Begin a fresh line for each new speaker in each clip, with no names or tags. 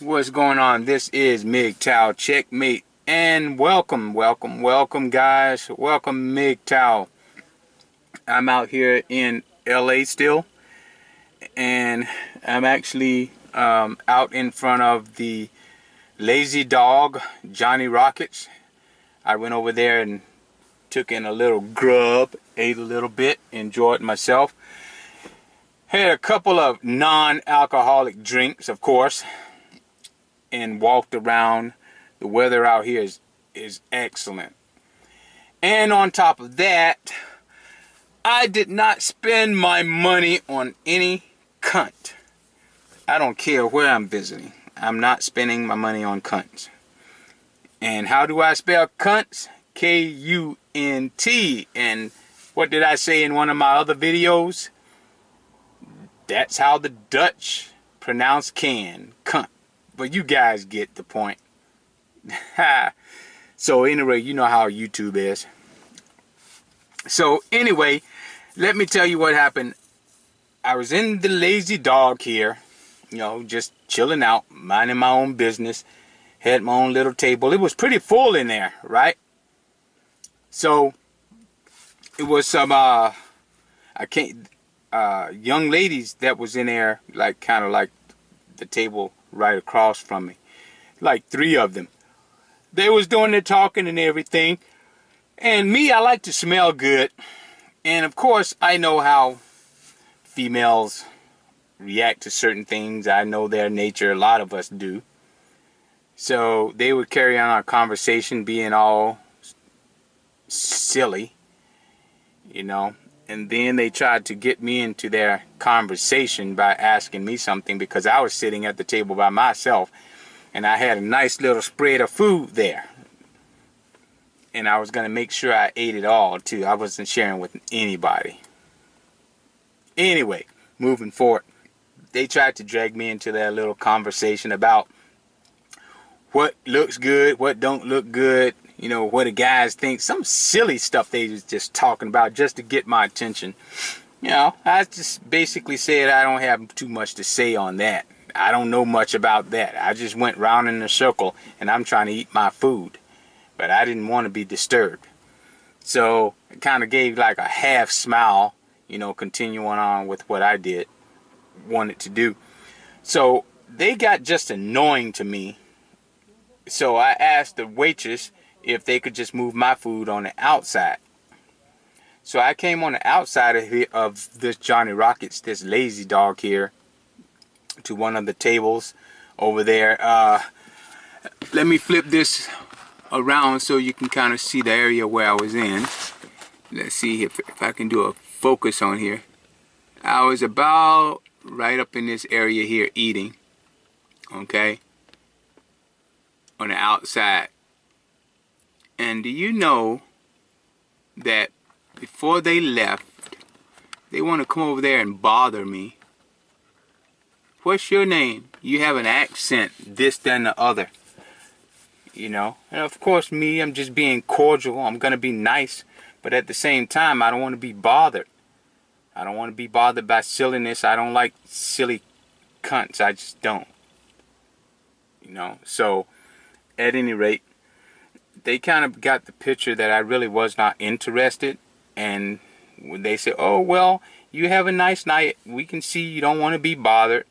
What's going on? This is MGTOW Checkmate, and welcome guys. Welcome MGTOW. I'm out here in LA still, and I'm actually out in front of the Lazy Dog Johnny Rockets. I went over there and took in a little grub, ate a little bit, enjoyed myself. Had a couple of non-alcoholic drinks, of course, and walked around. The weather out here is excellent. And on top of that, I did not spend my money on any cunt. I don't care where I'm visiting. I'm not spending my money on cunts. And how do I spell cunts? K-U-N-T. And what did I say in one of my other videos? That's how the Dutch pronounce can, cunt. But you guys get the point. So anyway, you know how YouTube is. So anyway, let me tell you what happened. I was in the Lazy Dog here, you know, just chilling out, minding my own business. Had my own little table. It was pretty full in there, right? So it was some young ladies that was in there, like kind of like the table right across from me, like 3 of them. They was doing their talking and everything, and me, I like to smell good, and of course I know how females react to certain things. I know their nature. A lot of us do. So they would carry on our conversation, being all silly, you know. And then they tried to get me into their conversation by asking me something, because I was sitting at the table by myself and I had a nice little spread of food there. And I was going to make sure I ate it all too. I wasn't sharing with anybody. Anyway, moving forward, they tried to drag me into their little conversation about what looks good, what don't look good. You know, what the guys think. Some silly stuff they was just talking about just to get my attention. You know, I just basically said I don't have too much to say on that. I don't know much about that. I just went round in a circle and I'm trying to eat my food. But I didn't want to be disturbed. So it kind of gave like a half smile, you know, continuing on with what I wanted to do. So they got just annoying to me. So I asked the waitress if they could just move my food on the outside. So I came on the outside of this Johnny Rockets, this Lazy Dog here, to one of the tables over there. Let me flip this around so you can kind of see the area where I was in. Let's see if I can do a focus on here. I was about right up in this area here eating, okay, on the outside. And do you know that before they left, they want to come over there and bother me? What's your name? You have an accent, this, that, and the other. You know, and of course me, I'm just being cordial. I'm going to be nice. But at the same time, I don't want to be bothered. I don't want to be bothered by silliness. I don't like silly cunts. I just don't. You know, so at any rate, they kind of got the picture that I really was not interested. And they said, oh, well, you have a nice night. We can see you don't want to be bothered.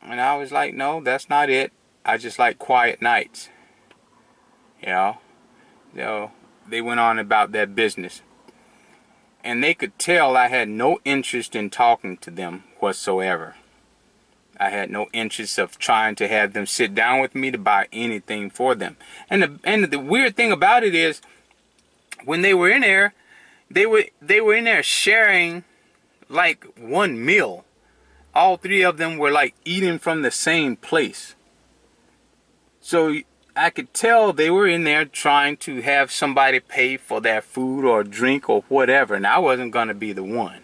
And I was like, no, that's not it. I just like quiet nights. You know? So they went on about their business. And they could tell I had no interest in talking to them whatsoever. I had no interest of trying to have them sit down with me to buy anything for them. And the weird thing about it is, when they were in there, they were in there sharing like one meal. All 3 of them were like eating from the same place. So I could tell they were in there trying to have somebody pay for their food or drink or whatever, and I wasn't going to be the one.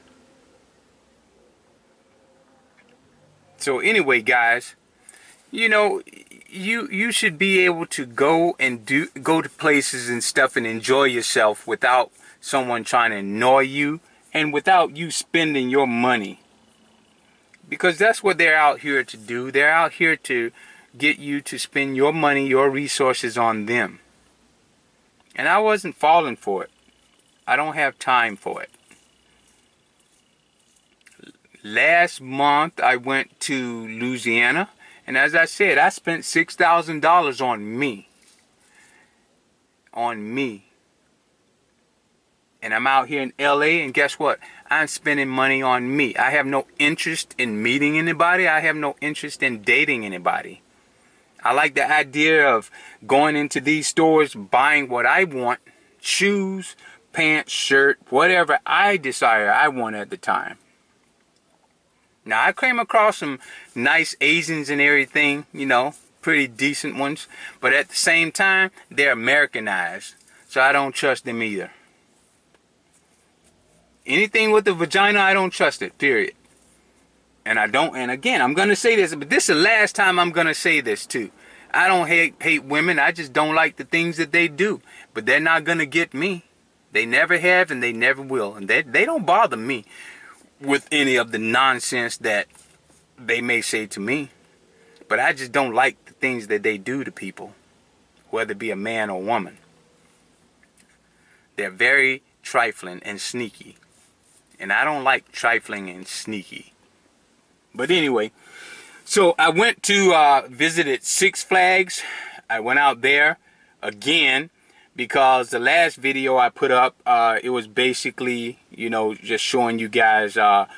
So anyway, guys, you know, you should be able to go to places and stuff and enjoy yourself without someone trying to annoy you and without you spending your money. Because that's what they're out here to do. They're out here to get you to spend your money, your resources on them. And I wasn't falling for it. I don't have time for it. Last month I went to Louisiana, and as I said, I spent $6,000 on me. On me. And I'm out here in LA, and guess what? I'm spending money on me. I have no interest in meeting anybody. I have no interest in dating anybody. I like the idea of going into these stores, buying what I want, shoes, pants, shirt, whatever I desire I want at the time. Now, I came across some nice Asians and everything, you know, pretty decent ones. But at the same time, they're Americanized. So I don't trust them either. Anything with a vagina, I don't trust it, period. And I don't, and again, I'm going to say this, but this is the last time I'm going to say this too. I don't hate women. I just don't like the things that they do. But they're not going to get me. They never have and they never will. And they don't bother me with any of the nonsense that they may say to me. But I just don't like the things that they do to people, whether it be a man or woman. They're very trifling and sneaky. And I don't like trifling and sneaky. But anyway, so I went to visited Six Flags. I went out there again because the last video I put up, it was basically, you know, just showing you guys I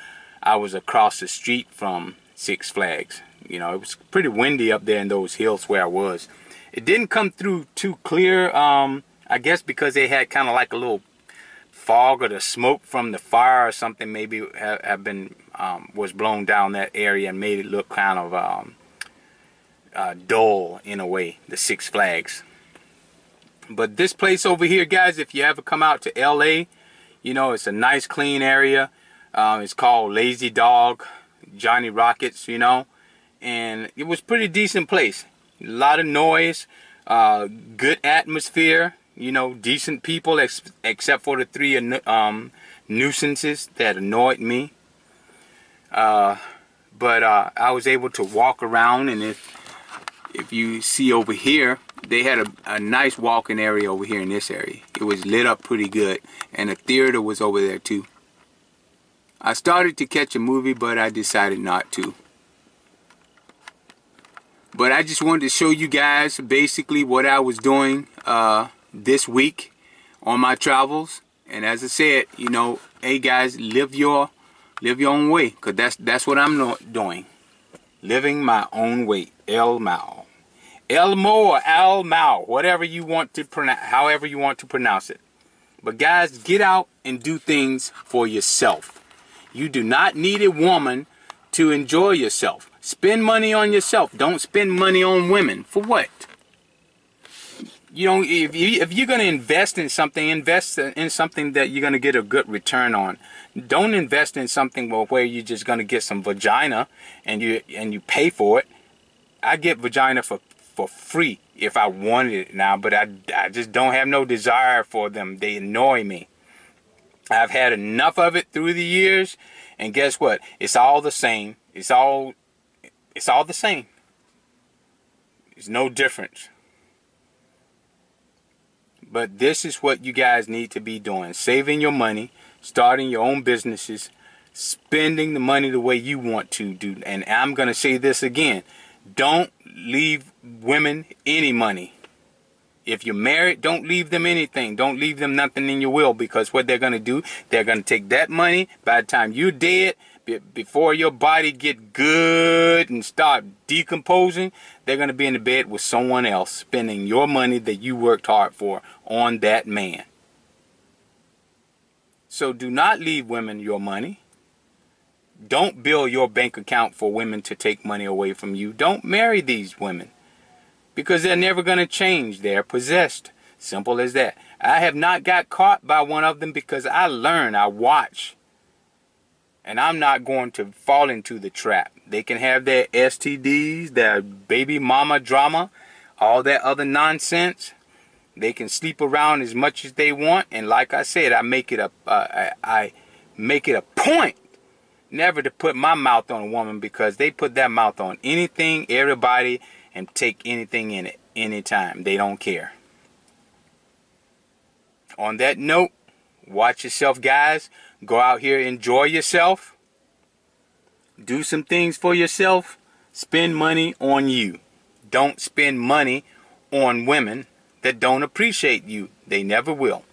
was across the street from Six Flags. You know, it was pretty windy up there in those hills where I was. It didn't come through too clear, I guess because they had kind of like a little fog or the smoke from the fire or something maybe have been was blown down that area and made it look kind of dull in a way, the Six Flags. But this place over here, guys, if you ever come out to LA, you know, it's a nice clean area. It's called Lazy Dog, Johnny Rockets, you know, and it was pretty decent place. A lot of noise, good atmosphere. You know, decent people, except for the three nuisances that annoyed me. But I was able to walk around, and if you see over here, they had a nice walking area over here in this area. It was lit up pretty good, and a theater was over there too. I started to catch a movie, but I decided not to. But I just wanted to show you guys basically what I was doing this week on my travels. And as I said, you know, hey guys, live your own way, because that's what I'm doing. Living my own way. LMOW. LMOW or LMOW, whatever you want to pronounce, however you want to pronounce it. But guys, get out and do things for yourself. You do not need a woman to enjoy yourself. Spend money on yourself. Don't spend money on women. For what? You know, if you're going to invest in something, invest in something that you're going to get a good return on. Don't invest in something where you're just going to get some vagina and you pay for it. I get vagina for free if I wanted it now, but I just don't have no desire for them. They annoy me. I've had enough of it through the years, and guess what? It's all the same. It's all the same. There's no difference. But this is what you guys need to be doing. Saving your money, starting your own businesses, spending the money the way you want to do. And I'm going to say this again. Don't leave women any money. If you're married, don't leave them anything. Don't leave them nothing in your will, because what they're going to do, they're going to take that money. By the time you're dead, before your body get good and start decomposing, they're going to be in the bed with someone else, spending your money that you worked hard for on that man. So do not leave women your money. Don't build your bank account for women to take money away from you. Don't marry these women, because they're never going to change. They're possessed. Simple as that. I have not got caught by one of them because I learn, I watch. And I'm not going to fall into the trap. They can have their STDs, their baby mama drama, all that other nonsense. They can sleep around as much as they want. And like I said, I make it a point never to put my mouth on a woman, because they put their mouth on anything, everybody, and take anything in it anytime. They don't care. On that note, watch yourself, guys. Go out here, enjoy yourself. Do some things for yourself. Spend money on you. Don't spend money on women that don't appreciate you. They never will.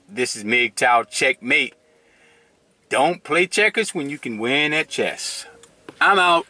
This is MGTOW Checkmate. Don't play checkers when you can win at chess. I'm out.